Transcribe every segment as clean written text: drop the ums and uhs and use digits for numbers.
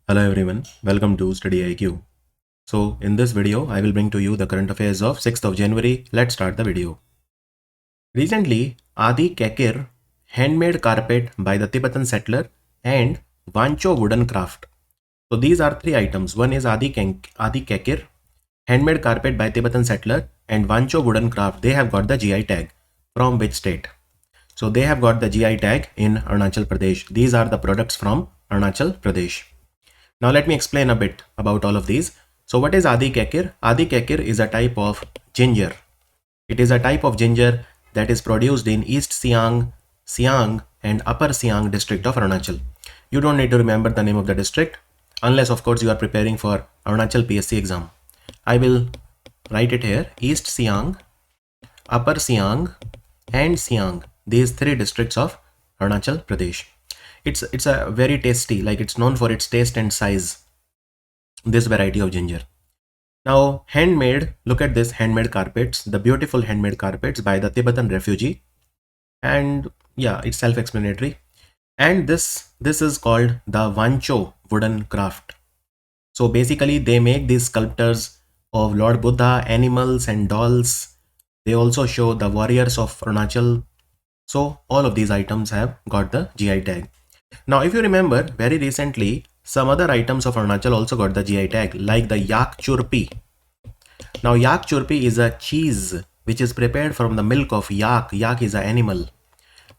Hello everyone, welcome to StudyIQ. So in this video, I will bring to you the current affairs of 6th of January. Let's start the video. Recently, Adi Kekir, handmade carpet by the Tibetan settler and Vancho wooden craft. So these are three items. One is Adi Kekir, handmade carpet by Tibetan settler and Vancho wooden craft. They have got the GI tag. From which state? So they have got the GI tag in Arunachal Pradesh. These are the products from Arunachal Pradesh. Now let me explain a bit about all of these. So what is Adi Kekir? Adi Kekir is a type of ginger. It is a type of ginger that is produced in East Siang, Siang and Upper Siang district of Arunachal. You don't need to remember the name of the district unless of course you are preparing for Arunachal PSC exam. I will write it here: East Siang, Upper Siang and Siang. These three districts of Arunachal Pradesh. It's a very tasty, like it's known for its taste and size, this variety of ginger. Now handmade, look at this handmade carpets, the beautiful handmade carpets by the Tibetan refugee, and yeah, it's self-explanatory. And this is called the Vancho wooden craft. So basically they make these sculptures of Lord Buddha, animals and dolls. They also show the warriors of Arunachal. So all of these items have got the GI tag. Now, if you remember, very recently, some other items of Arunachal also got the GI tag, like the yak churpi. Now, yak churpi is a cheese which is prepared from the milk of yak. Yak is an animal.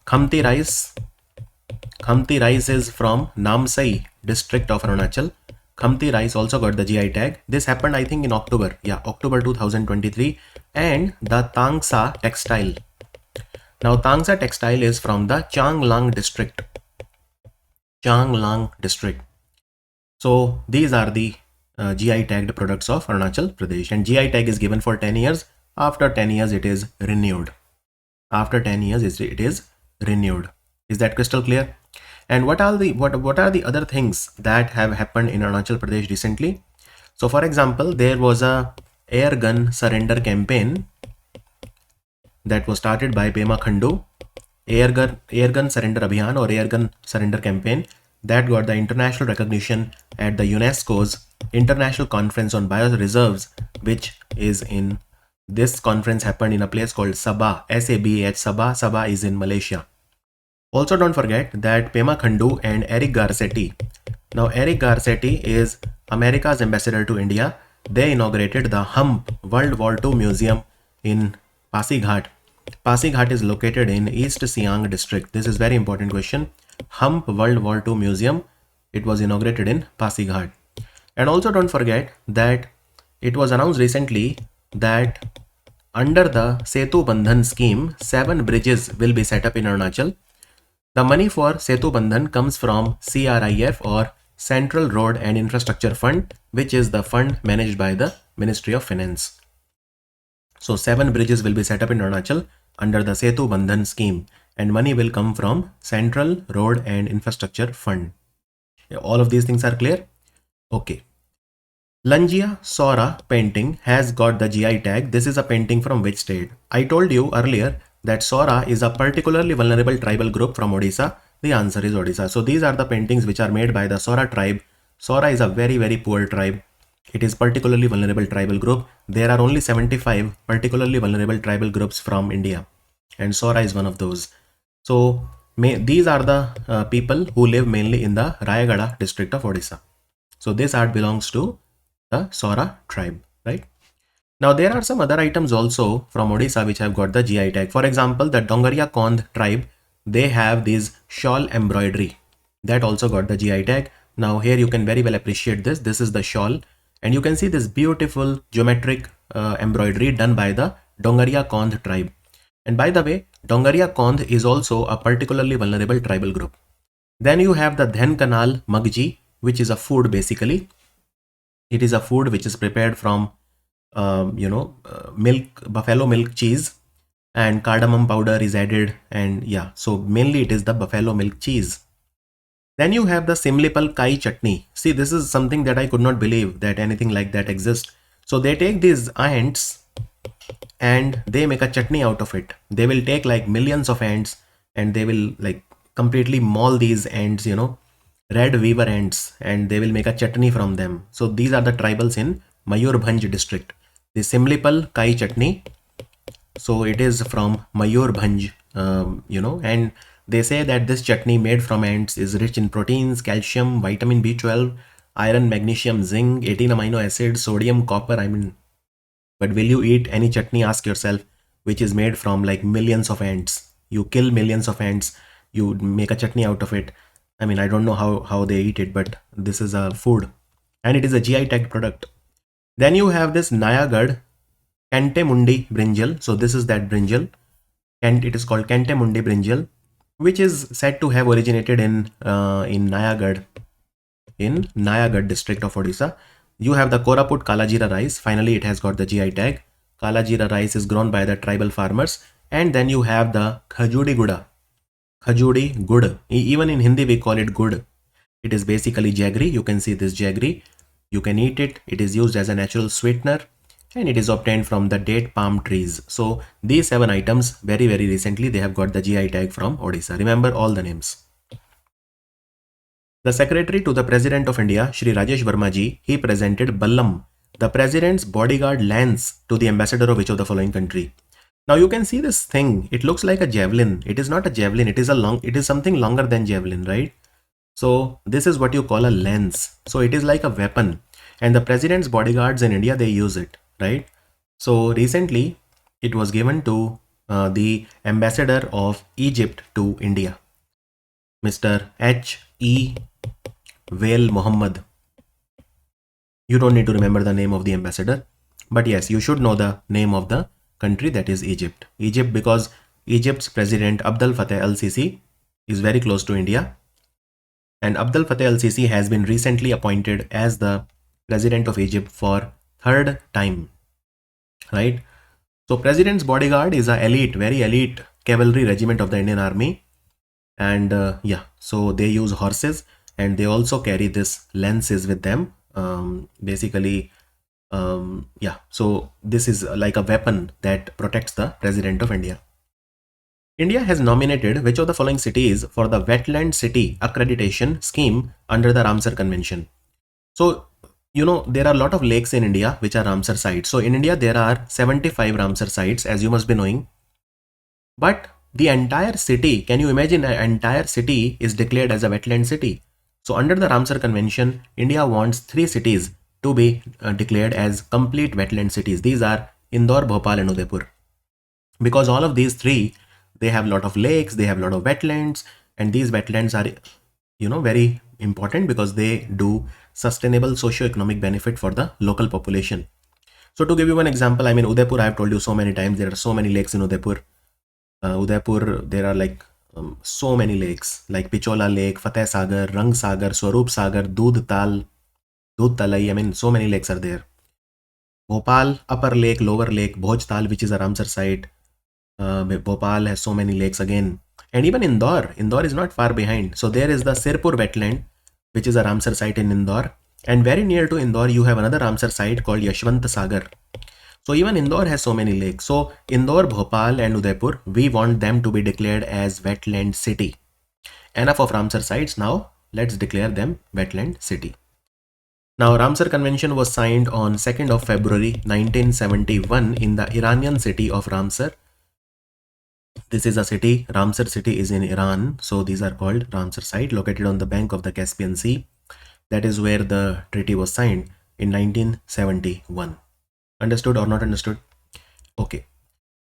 Khamti rice. Khamti rice is from Namsai district of Arunachal. Khamti rice also got the GI tag. This happened, I think, in October. Yeah, October 2023. And the Tangsa textile. Now, Tangsa textile is from the Changlang district. Changlang district. So these are the GI tagged products of Arunachal Pradesh, and GI tag is given for 10 years. After 10 years it is renewed. After 10 years it is renewed. Is that crystal clear? And what are the other things that have happened in Arunachal Pradesh recently? So for example, there was a air gun surrender campaign that was started by Pema Khandu. Air gun surrender abhiyan or air gun surrender campaign that got the international recognition at the UNESCO's International Conference on Bioreserves, which is in, this conference happened in a place called Sabah, S-A-B-A-H, Sabah. Sabah is in Malaysia. Also don't forget that Pema Khandu and Eric Garcetti. Now Eric Garcetti is America's ambassador to India. They inaugurated the Hump World War II Museum in Pasighat. Pasighat is located in East Siang district. This is very important question. Hump World War II Museum. It was inaugurated in Pasighat. And also don't forget that it was announced recently that under the Setu Bandhan scheme, 7 bridges will be set up in Arunachal. The money for Setu Bandhan comes from CRIF or Central Road and Infrastructure Fund, which is the fund managed by the Ministry of Finance. So 7 bridges will be set up in Arunachal under the Setu Bandhan scheme, and money will come from Central Road and Infrastructure Fund. All of these things are clear? Okay. Langia Sora painting has got the GI tag. This is a painting from which state? I told you earlier that Sora is a particularly vulnerable tribal group from Odisha. The answer is Odisha. So these are the paintings which are made by the Sora tribe. Sora is a very, very poor tribe. It is particularly vulnerable tribal group. There are only 75 particularly vulnerable tribal groups from India, and Sora is one of those. So these are the people who live mainly in the Rayagada district of Odisha. So this art belongs to the Sora tribe, right? Now there are some other items also from Odisha which have got the GI tag. For example, the Dongaria Kondh tribe, they have this shawl embroidery that also got the GI tag. Now here you can very well appreciate this. This is the shawl, and you can see this beautiful geometric embroidery done by the Dongaria Kondh tribe. And by the way, Dongaria Kondh is also a particularly vulnerable tribal group. Then you have the Dhenkanal Magji, which is a food basically. It is a food which is prepared from milk, buffalo milk cheese, and cardamom powder is added, and yeah, so mainly it is the buffalo milk cheese. Then you have the Simlipal Kai chutney. See, this is something that I could not believe that anything like that exists. So they take these ants and they make a chutney out of it. They will take like millions of ants and they will like completely maul these ants, red weaver ants, and they will make a chutney from them. So these are the tribals in Mayurbhanj district. The Simlipal Kai chutney. So it is from Mayurbhanj, and they say that this chutney made from ants is rich in proteins, calcium, vitamin B12, iron, magnesium, zinc, 18 amino acids, sodium, copper. But will you eat any chutney? Ask yourself, which is made from like millions of ants. You kill millions of ants, you make a chutney out of it. I don't know how they eat it, but this is a food and it is a GI tagged product. Then you have this Nayagad Kantemundi brinjal. So this is that brinjal, and it is called Kantemundi brinjal, which is said to have originated in Nayagad, district of Odisha. You have the Koraput Kalajira rice. Finally, it has got the GI tag. Kalajira rice is grown by the tribal farmers. And then you have the Khajudi Guda. Khajudi Gud. Even in Hindi, we call it Gud. It is basically jaggery. You can see this jaggery. You can eat it. It is used as a natural sweetener, and it is obtained from the date palm trees. So these 7 items, very recently, they have got the GI tag from Odisha. Remember all the names. The Secretary to the President of India, Shri Rajesh Verma ji, he presented Ballam, the President's bodyguard lance, to the ambassador of which of the following country. Now you can see this thing. It looks like a javelin. It is not a javelin. It is something longer than javelin, right? So this is what you call a lance. So it is like a weapon, and the President's bodyguards in India, they use it, right? So recently it was given to the ambassador of Egypt to India, Mr. H.E. Wale Muhammad. You don't need to remember the name of the ambassador, but yes, you should know the name of the country, that is Egypt. Egypt, because Egypt's president Abdel Fattah el-Sisi is very close to India, and Abdel Fattah el-Sisi has been recently appointed as the president of Egypt for 3rd time, right? So President's bodyguard is a very elite cavalry regiment of the Indian Army, and so they use horses, and they also carry this lances with them. So this is like a weapon that protects the President of India. India has nominated which of the following cities for the Wetland City Accreditation Scheme under the Ramsar Convention? So, there are a lot of lakes in India which are Ramsar sites. So in India, there are 75 Ramsar sites, as you must be knowing. But the entire city, can you imagine an entire city is declared as a wetland city? So under the Ramsar Convention, India wants 3 cities to be declared as complete wetland cities. These are Indore, Bhopal and Udaipur. Because all of these 3, they have a lot of lakes, they have a lot of wetlands, and these wetlands are, very important because they do sustainable socio-economic benefit for the local population. So to give you one example, Udaipur, I have told you so many times, there are so many lakes in Udaipur. There are like so many lakes like Pichola Lake, Fateh Sagar, Rang Sagar, Swarup Sagar, Doodh Talai. So many lakes are there. Bhopal, Upper Lake, Lower Lake, Bhoj Tal, which is a Ramsar site. Bhopal has so many lakes again. And even Indore is not far behind. So there is the Sirpur wetland, which is a Ramsar site in Indore. And very near to Indore, you have another Ramsar site called Yashwant Sagar. So even Indore has so many lakes. So Indore, Bhopal and Udaipur, we want them to be declared as wetland city. Enough of Ramsar sites. Now let's declare them wetland city. Now Ramsar Convention was signed on 2nd of February 1971 in the Iranian city of Ramsar. This is a city. Ramsar city is in Iran. So these are called Ramsar site, located on the bank of the Caspian Sea. That is where the treaty was signed in 1971. Understood or not understood? Okay.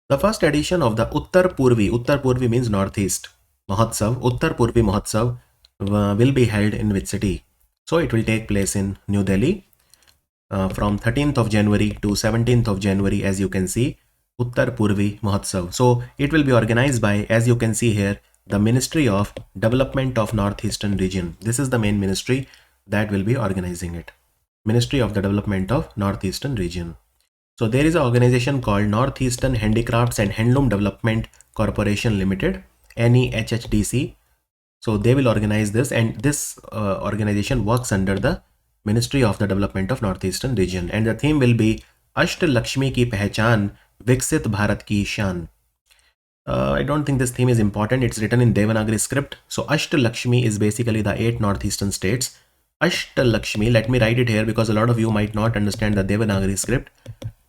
The first edition of the Uttar Purvi means northeast, Mahotsav, Uttar Purvi Mahotsav will be held in which city? So it will take place in New Delhi from 13th of January to 17th of January, as you can see, Uttar Purvi Mahotsav. So it will be organized by, as you can see here, the Ministry of Development of Northeastern Region. This is the main ministry that will be organizing it. Ministry of the Development of Northeastern Region. So there is an organization called Northeastern Handicrafts and Handloom Development Corporation Limited, NEHDC. So they will organize this, and this organization works under the Ministry of the Development of Northeastern Region. And the theme will be Asht Lakshmi ki Pehchan, Viksit Bharat ki Shan. I don't think this theme is important. It's written in Devanagari script. So Ashtalakshmi is basically the 8 northeastern states. Ashtalakshmi, let me write it here because a lot of you might not understand the Devanagari script.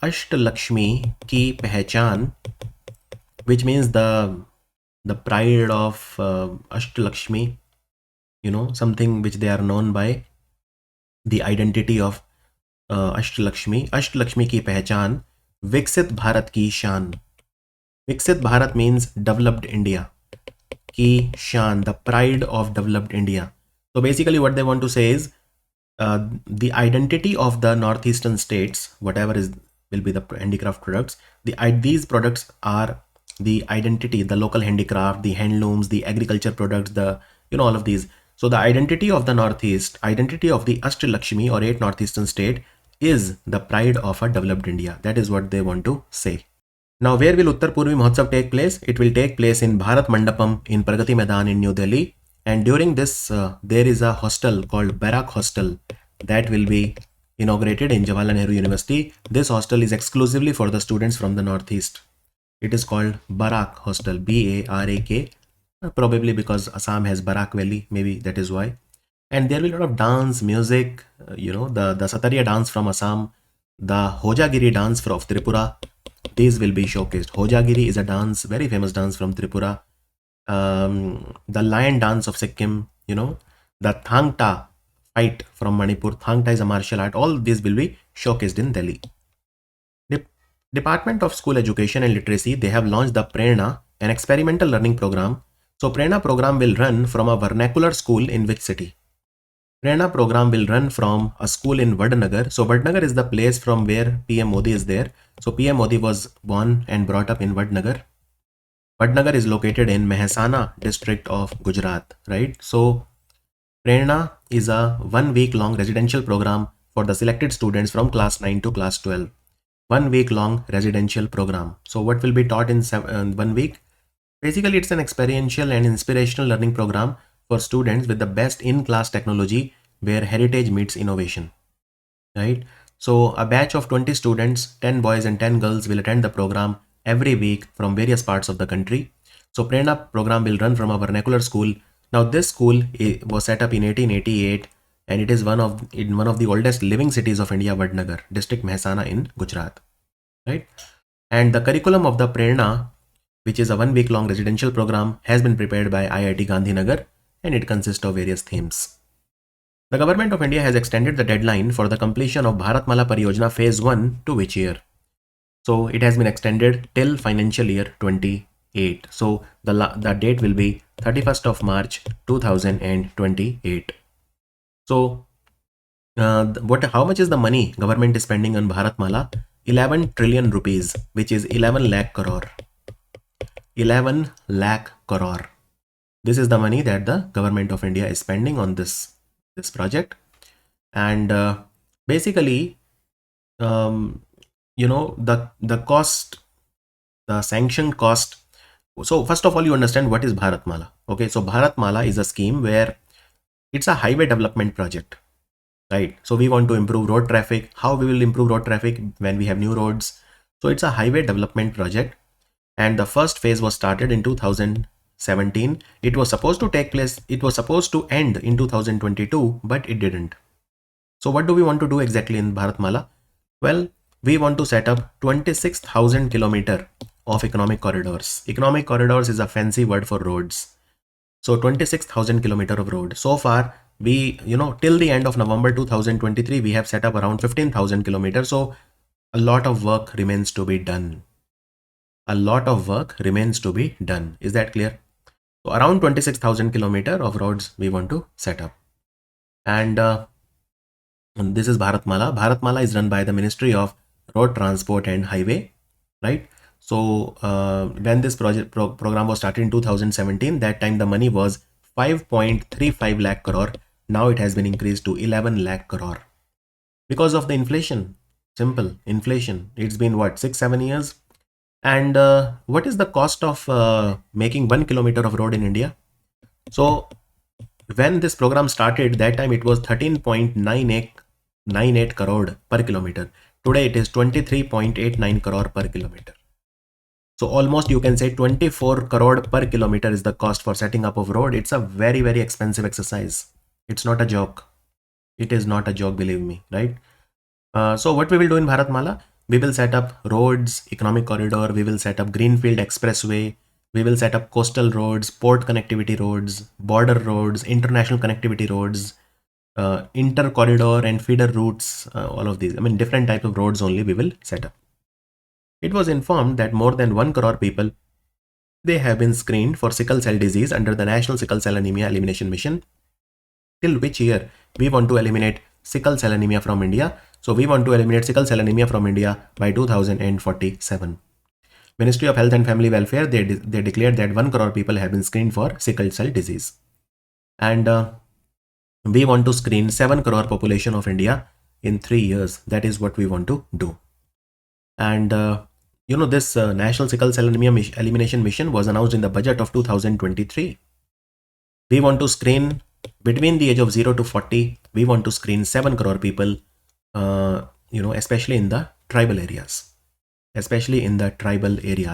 Ashtalakshmi ki pehchan, which means the pride of Ashtalakshmi, you know, something which they are known by, the identity of Ashtalakshmi. Ashtalakshmi ki pehchan, Viksit Bharat ki shan. Viksit Bharat means developed India. Ki shan, the pride of developed India. So basically what they want to say is the identity of the northeastern states, whatever will be the handicraft products, these products are the identity, the local handicraft, the handlooms, the agriculture products, the, you know, all of these. So the identity of the Northeast, identity of the Ashtalakshmi or 8 northeastern state is the pride of a developed India. That is what they want to say. Now, where will Uttar Purvi Mahotsav take place? It will take place in Bharat Mandapam in Pragati Maidan in New Delhi. And during this, there is a hostel called Barak Hostel that will be inaugurated in Jawaharlal Nehru University. This hostel is exclusively for the students from the Northeast. It is called Barak Hostel, B-A-R-A-K, probably because Assam has Barak Valley, maybe that is why. And there will be a lot of dance, music, you know, the Satariya dance from Assam, the Hojagiri dance from Tripura. These will be showcased. Hojagiri is a dance, very famous dance from Tripura. The lion dance of Sikkim, you know, the Thangta fight from Manipur. Thangta is a martial art. All these will be showcased in Delhi. Department of School Education and Literacy, they have launched the Prerana, an experimental learning program. So Prerana program will run from a vernacular school in which city? Prerana program will run from a school in Vadnagar. So Vadnagar is the place from where PM Modi is there. So PM Modi was born and brought up in Vadnagar. Vadnagar is located in Mehsana district of Gujarat, right? So Prerana is a 1 week long residential program for the selected students from class 9 to class 12. 1 week long residential program. So what will be taught in 1 week? Basically, it's an experiential and inspirational learning program for students with the best in-class technology where heritage meets innovation, right? So a batch of 20 students, 10 boys and 10 girls will attend the program every week from various parts of the country. So Prerana program will run from a vernacular school. Now this school was set up in 1888 and it is one of the oldest living cities of India, Vadnagar, district Mehsana in Gujarat, right? And the curriculum of the Prerana, which is a 1 week long residential program, has been prepared by IIT Gandhinagar and it consists of various themes. The government of India has extended the deadline for the completion of Bharatmala Pariyojana phase 1 to which year? So it has been extended till financial year 28. So the date will be 31st of March 2028. So how much is the money government is spending on Bharatmala? 11 trillion rupees, which is 11 lakh crore. 11 lakh crore. This is the money that the government of India is spending on this project. And basically, you know, the cost, the sanctioned cost. So first of all, you understand what is Bharatmala. Okay, so Bharatmala is a scheme where it's a highway development project, right? So we want to improve road traffic. How we will improve road traffic? When we have new roads. So it's a highway development project. And the first phase was started in 2017. It was supposed to take place, it was supposed to end in 2022, but it didn't. So what do we want to do exactly in Bharatmala? Well, we want to set up 26,000 kilometers of economic corridors. Economic corridors is a fancy word for roads. So 26,000 kilometers of road. So far, we, you know, till the end of November 2023, we have set up around 15,000 kilometers. So a lot of work remains to be done. A lot of work remains to be done. Is that clear? So around 26,000 kilometers of roads we want to set up. And this is Bharatmala. Bharatmala is run by the Ministry of Road Transport and Highway, right? So when this program was started in 2017, that time the money was 5.35 lakh crore. Now it has been increased to 11 lakh crore because of the inflation. Simple inflation. It's been what, 6-7 years. And what is the cost of making 1 kilometer of road in India? So when this program started, that time it was 13.98 crore per kilometer. Today it is 23.89 crore per kilometer. So almost you can say 24 crore per kilometer is the cost for setting up of road. It's a very, very expensive exercise. It's not a joke. It is not a joke, believe me, right? So what we will do in Bharatmala, we will set up roads, economic corridor, we will set up greenfield expressway, we will set up coastal roads, port connectivity roads, border roads, international connectivity roads, inter corridor and feeder routes, all of these. I mean, different type of roads only we will set up. It was informed that more than 1 crore people, they have been screened for sickle cell disease under the National Sickle Cell Anemia Elimination Mission. Till which year we want to eliminate sickle cell anemia from India? So we want to eliminate sickle cell anemia from India by 2047. Ministry of Health and Family Welfare, they declared that 1 crore people have been screened for sickle cell disease. And we want to screen 7 crore population of India in 3 years. That is what we want to do. And this National Sickle Cell Anemia Elimination Mission was announced in the budget of 2023. We want to screen between the age of 0 to 40. We want to screen 7 crore people, especially in the tribal areas.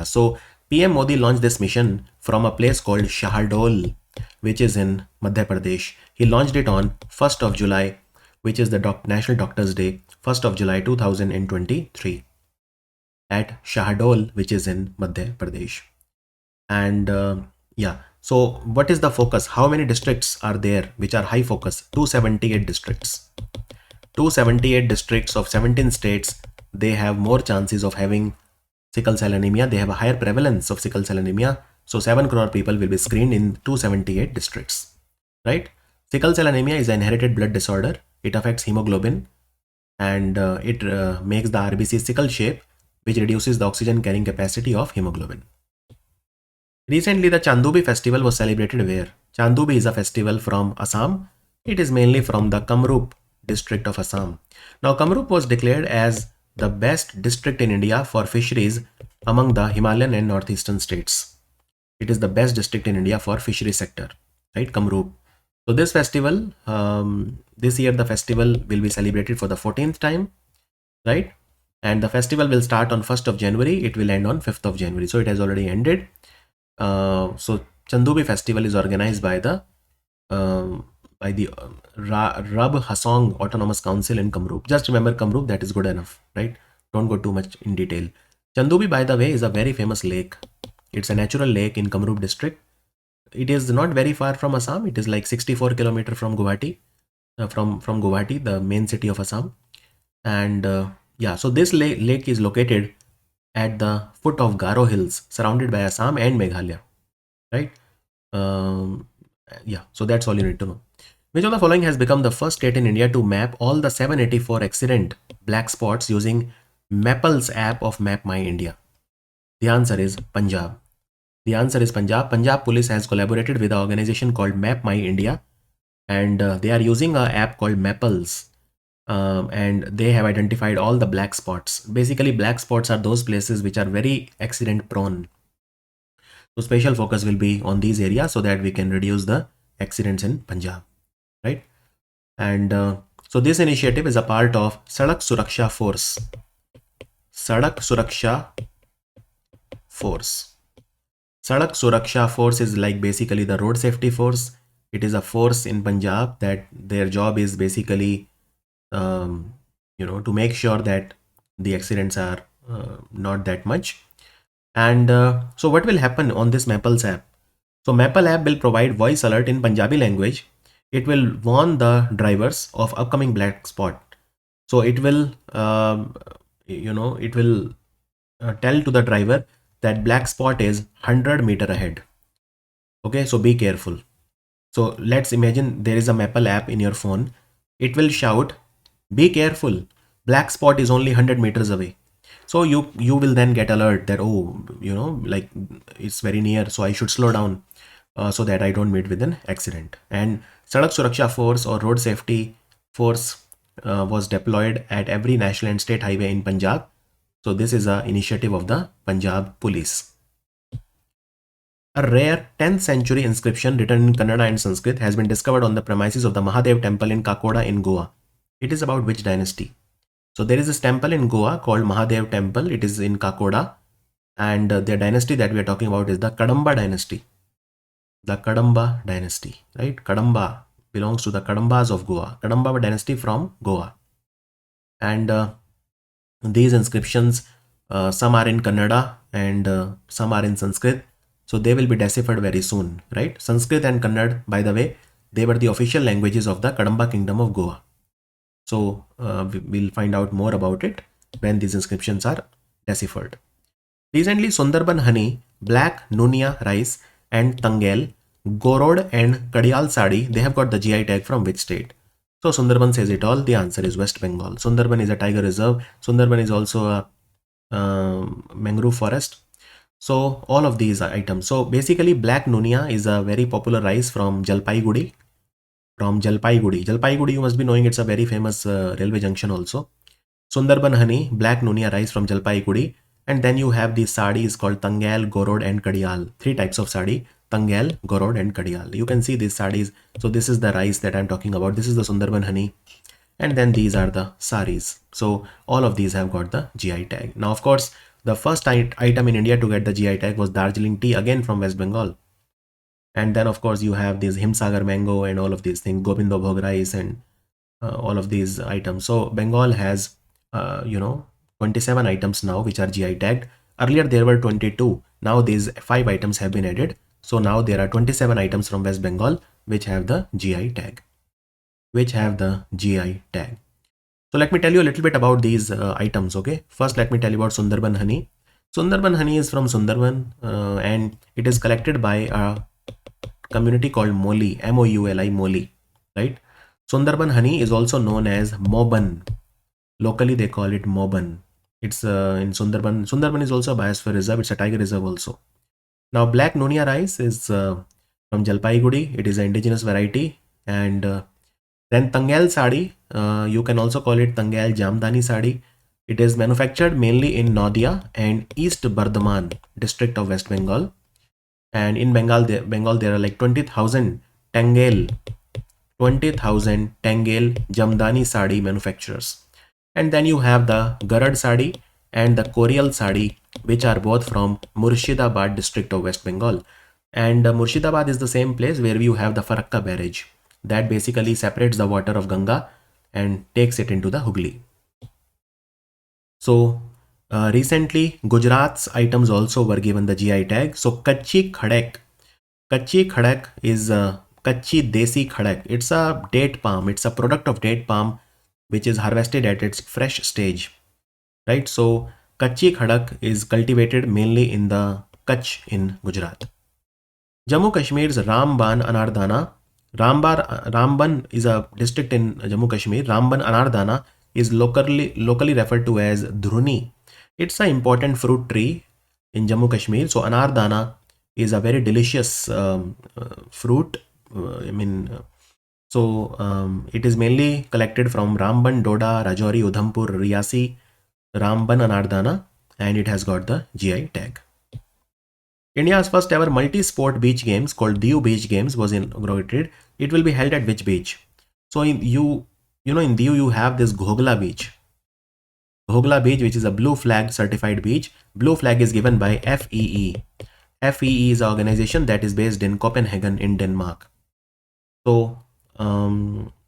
So PM Modi launched this mission from a place called Shahadol, which is in Madhya Pradesh. He launched it on 1st of July, which is the National Doctors Day, 1st of July 2023 at Shahadol, which is in Madhya Pradesh. And so what is the focus? How many districts are there which are high focus? 278 districts. 278 districts of 17 states, they have more chances of having sickle cell anemia. They have a higher prevalence of sickle cell anemia. So 7 crore people will be screened in 278 districts, right? Sickle cell anemia is an inherited blood disorder. It affects hemoglobin and it makes the RBC sickle shape, which reduces the oxygen carrying capacity of hemoglobin. Recently, the Chandubi festival was celebrated where? Chandubi is a festival from Assam. It is mainly from the Kamrup district of Assam. Now, Kamrup was declared as the best district in India for fisheries among the Himalayan and northeastern states. It is the best district in India for fishery sector, right? Kamrup. So this festival, this year the festival will be celebrated for the 14th time, right? And the festival will start on 1st of January. It will end on 5th of January. So it has already ended. So Chandubi festival is organized by the Rab Hasong Autonomous Council in Kamrup. Just remember Kamrup, that is good enough, right? Don't go too much in detail. Chandubi, by the way, is a very famous lake. It's a natural lake in Kamrup district. It is not very far from Assam. It is like 64 kilometers from Guwahati, from Guwahati, the main city of Assam. And so this lake is located at the foot of Garo Hills, surrounded by Assam and Meghalaya, right? So that's all you need to know. Which of the following has become the first state in India to map all the 784 accident black spots using Mapple's app of Map My India? The answer is Punjab. Punjab Police has collaborated with an organization called Map My India, and they are using an app called Mapples. And they have identified all the black spots. Basically, black spots are those places which are very accident prone. So special focus will be on these areas so that we can reduce the accidents in Punjab, right? And so this initiative is a part of Sadak Suraksha Force. Sadak Suraksha Force. Sadak Suraksha Force is like basically the road safety force. It is a force in Punjab that their job is basically to make sure that the accidents are not that much. And so what will happen on this Mapples app? So Maple app will provide voice alert in Punjabi language. It will warn the drivers of upcoming black spot. So it will, tell to the driver that black spot is 100 meters ahead. Okay, so be careful. So let's imagine there is a Maple app in your phone. It will shout, be careful, black spot is only 100 meters away. So you will then get alert that, like it's very near, so I should slow down so that I don't meet with an accident. And Sadak Suraksha Force or Road Safety Force was deployed at every national and state highway in Punjab. So this is an initiative of the Punjab Police. A rare 10th century inscription written in Kannada and Sanskrit has been discovered on the premises of the Mahadev temple in Kakoda in Goa. It is about which dynasty? So there is this temple in Goa called Mahadev temple. It is in Kakoda And their dynasty that we are talking about is the Kadamba dynasty. The Kadamba dynasty, right? Kadamba belongs to the Kadambas of Goa. Kadamba dynasty from Goa. And these inscriptions, some are in Kannada and some are in Sanskrit. So they will be deciphered very soon, right? Sanskrit and Kannada, by the way, they were the official languages of the Kadamba kingdom of Goa. So we'll find out more about it when these inscriptions are deciphered. Recently, Sundarban honey, black Nunia rice, and Tangel, Gorod, and Kadial sadi, they have got the GI tag from which state? So Sundarban says it all. The answer is West Bengal. Sundarban is a tiger reserve. Sundarban is also a mangrove forest. So all of these items. So basically, black Nunia is a very popular rice from Jalpaiguri. Jalpaiguri, you must be knowing, it's a very famous railway junction also. Sundarban honey, black Nunia rice from Jalpaiguri. And then you have these sadis called Tangal, Gorod, and Kadial. 3 types of sadi: Tangal, Gorod, and Kadial. You can see these sadis. So this is the rice that I'm talking about. This is the Sundarban honey. And then these are the saris. So all of these have got the GI tag. Now, of course, the first item in India to get the GI tag was Darjeeling tea, again from West Bengal. And then, of course, you have this Himsagar mango and all of these things, Gobindo Bhog rice and all of these items. So Bengal has, 27 items now which are GI tagged. Earlier there were 22. Now these 5 items have been added. So now there are 27 items from West Bengal which have the GI tag. So let me tell you a little bit about these items. Okay. First, let me tell you about Sundarban honey. Sundarban honey is from Sundarban and it is collected by a community called Moli, M-O-U-L-I, Moli, right? Sundarban honey is also known as Moban. Locally, they call it Moban. It's in Sundarban. Sundarban is also a biosphere reserve. It's a tiger reserve also. Now, black Nunia rice is from Jalpaiguri. It is an indigenous variety. And then Tangal sadi, you can also call it Tangal Jamdani sadi. It is manufactured mainly in Nadia and East Bardhaman district of West Bengal. And in Bengal there are like 20,000 Tangal Jamdani sadi manufacturers. And then you have the Garad sadi and the Korial sadi, which are both from Murshidabad district of West Bengal. And Murshidabad is the same place where you have the Farakka barrage that basically separates the water of Ganga and takes it into the Hooghly. So recently, Gujarat's items also were given the GI tag. So Kachi Khadak is Kachi Desi Khadak. It's a date palm. It's a product of date palm which is harvested at its fresh stage, right? So Kachi Khadak is cultivated mainly in the Kutch in Gujarat. Jammu Kashmir's Ramban Anardana. Ramban is a district in Jammu Kashmir. Ramban Anardana is locally referred to as Dhruni. It's an important fruit tree in Jammu Kashmir. So Anardana is a very delicious fruit. It is mainly collected from Ramban, Doda, Rajouri, Udhampur, Riyasi, Ramban Anardana, and it has got the GI tag. India's first ever multi-sport beach games called Diu Beach Games was inaugurated. It will be held at which beach? So in Diu you have this Ghogla Beach. Ghogla Beach, which is a blue flag certified beach. Blue flag is given by FEE. FEE is an organization that is based in Copenhagen in Denmark. So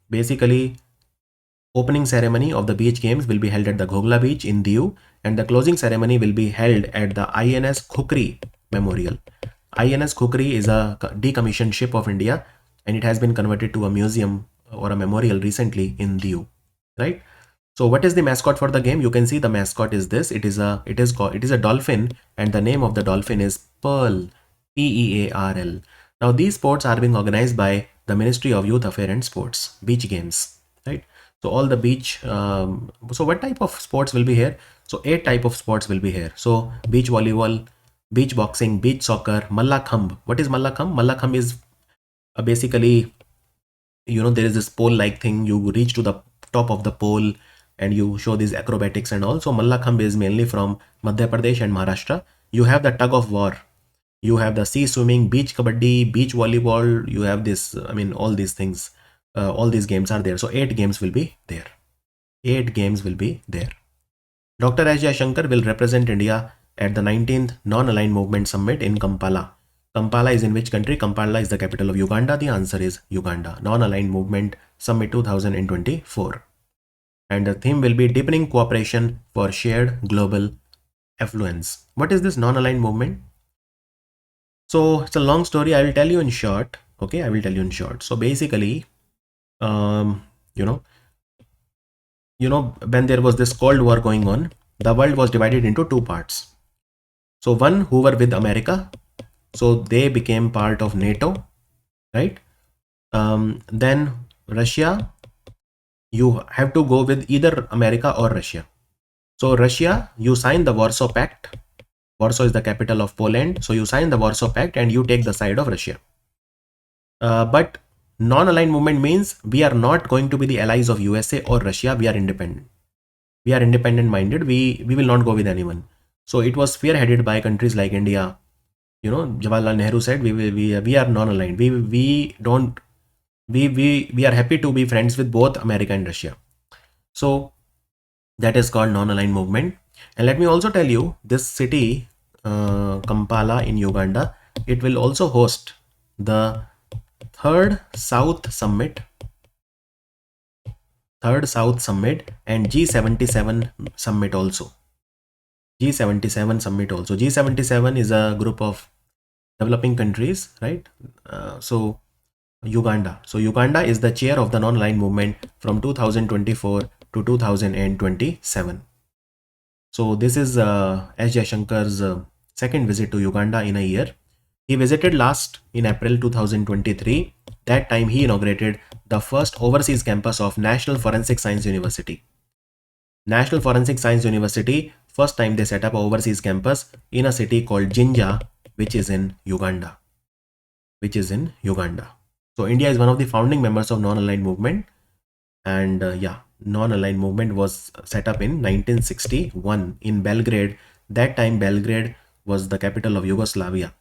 basically, opening ceremony of the beach games will be held at the Ghogla Beach in Diu, and the closing ceremony will be held at the INS Khukri Memorial. INS Khukri is a decommissioned ship of India, and it has been converted to a museum or a memorial recently in Diu, right? So what is the mascot for the game? You can see the mascot is this. It is a dolphin, and the name of the dolphin is Pearl, Pearl. Now these sports are being organized by the Ministry of Youth Affairs and Sports, beach games, right? So all the beach, so what type of sports will be here? So 8 type of sports will be here. So beach volleyball, beach boxing, beach soccer, Mallakhambh. What is Mallakhambh? Mallakhambh is basically, there is this pole like thing. You reach to the top of the pole and you show these acrobatics and all. So Mallakhambh is mainly from Madhya Pradesh and Maharashtra. You have the tug of war. You have the sea swimming, beach kabaddi, beach volleyball. You have this, all these things. All these games are there. So 8 games will be there. 8 games will be there. Dr. S. Shankar will represent India at the 19th Non-Aligned Movement Summit in Kampala. Kampala is in which country? Kampala is the capital of Uganda. The answer is Uganda. Non-Aligned Movement Summit 2024. And the theme will be deepening cooperation for shared global affluence. What is this non-aligned movement? So it's a long story. I will tell you in short. Okay, I will tell you in short. So basically, you know, when there was this Cold War going on, the world was divided into two parts. So one who were with America, so they became part of NATO, right? Then Russia, you have to go with either America or Russia. So Russia, you sign the Warsaw Pact. Warsaw is the capital of Poland. So you sign the Warsaw Pact and you take the side of Russia. But non-aligned movement means we are not going to be the allies of USA or Russia. We are independent. We are independent minded. We will not go with anyone. So it was spearheaded by countries like India. Jawaharlal Nehru said we are non-aligned. We are happy to be friends with both America and Russia. So that is called non-aligned movement. And let me also tell you, this city, Kampala in Uganda, it will also host the third South Summit and G77 Summit also. G77 Summit also. G77 is a group of developing countries, right? So Uganda. So Uganda is the chair of the non-aligned movement from 2024 to 2027. So this is S. Jaishankar's second visit to Uganda in a year. He visited last in April 2023. That time he inaugurated the first overseas campus of National Forensic Science University. National Forensic Science University, first time they set up an overseas campus in a city called Jinja, which is in Uganda. So India is one of the founding members of non-aligned movement. And non-aligned movement was set up in 1961 in Belgrade. That time Belgrade was the capital of Yugoslavia.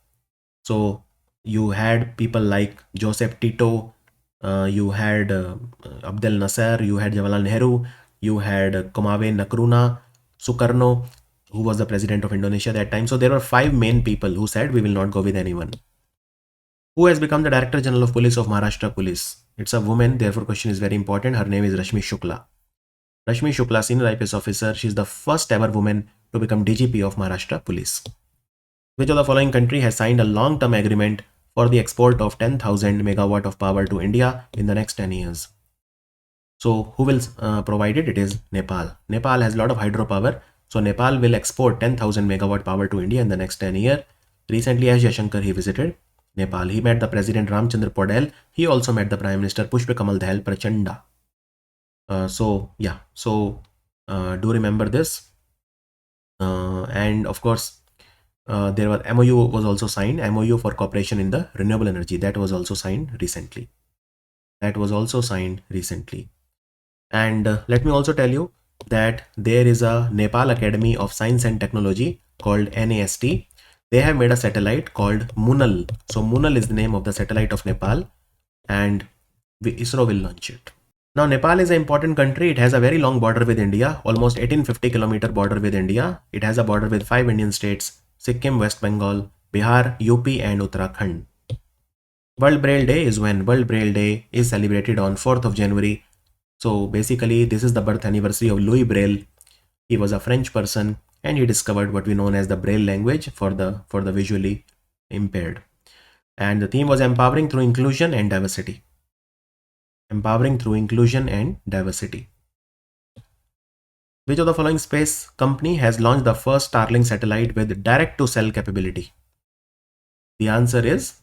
So you had people like Joseph Tito, you had Abdel Nasser, you had Jawaharlal Nehru, you had Komawe Nkrumah, Sukarno, who was the president of Indonesia that time. So there were 5 main people who said we will not go with anyone. Who has become the Director General of Police of Maharashtra Police? It's a woman, therefore question is very important. Her name is Rashmi Shukla. Rashmi Shukla, senior IPS officer. She is the first ever woman to become DGP of Maharashtra Police. Which of the following country has signed a long-term agreement for the export of 10,000 megawatt of power to India in the next 10 years? So who will provide it? It is Nepal. Nepal has a lot of hydropower. So Nepal will export 10,000 megawatt power to India in the next 10 years. Recently, as Jaishankar, he visited Nepal. He met the President Ramchandra Podel. He also met the Prime Minister Pushpakamal Dahal Prachanda. Do remember this. And of course, there was MOU was also signed. MOU for cooperation in the renewable energy. That was also signed recently. And let me also tell you that there is a Nepal Academy of Science and Technology called NAST. They have made a satellite called Munal. So Munal is the name of the satellite of Nepal, and ISRO will launch it. Now Nepal is an important country. It has a very long border with India, almost 1850-kilometer border with India. It has a border with 5 Indian states: Sikkim, West Bengal, Bihar, UP and Uttarakhand. World Braille Day is when? World Braille Day is celebrated on 4th of January. So basically this is the birth anniversary of Louis Braille. He was a French person and he discovered what we know as the Braille language for the visually impaired. And the theme was empowering through inclusion and diversity. Which of the following space company has launched the first Starlink satellite with direct-to-cell capability? The answer is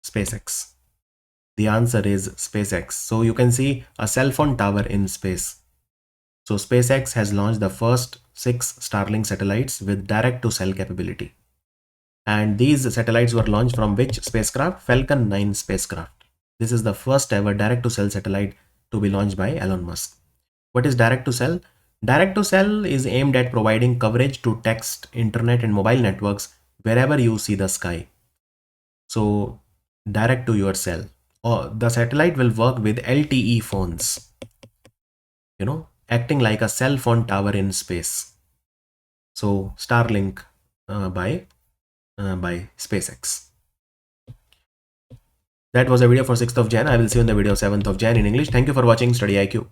SpaceX. So you can see a cell phone tower in space. So SpaceX has launched the first 6 Starlink satellites with direct-to-cell capability. And these satellites were launched from which spacecraft? Falcon 9 spacecraft. This is the first ever direct-to-cell satellite to be launched by Elon Musk. What is direct-to-cell? Direct-to-cell is aimed at providing coverage to text, internet and mobile networks wherever you see the sky. So direct to your cell. The satellite will work with LTE phones, acting like a cell phone tower in space. So Starlink by SpaceX. That was a video for 6th of Jan. I will see you in the video 7th of Jan in English. Thank you for watching Study IQ.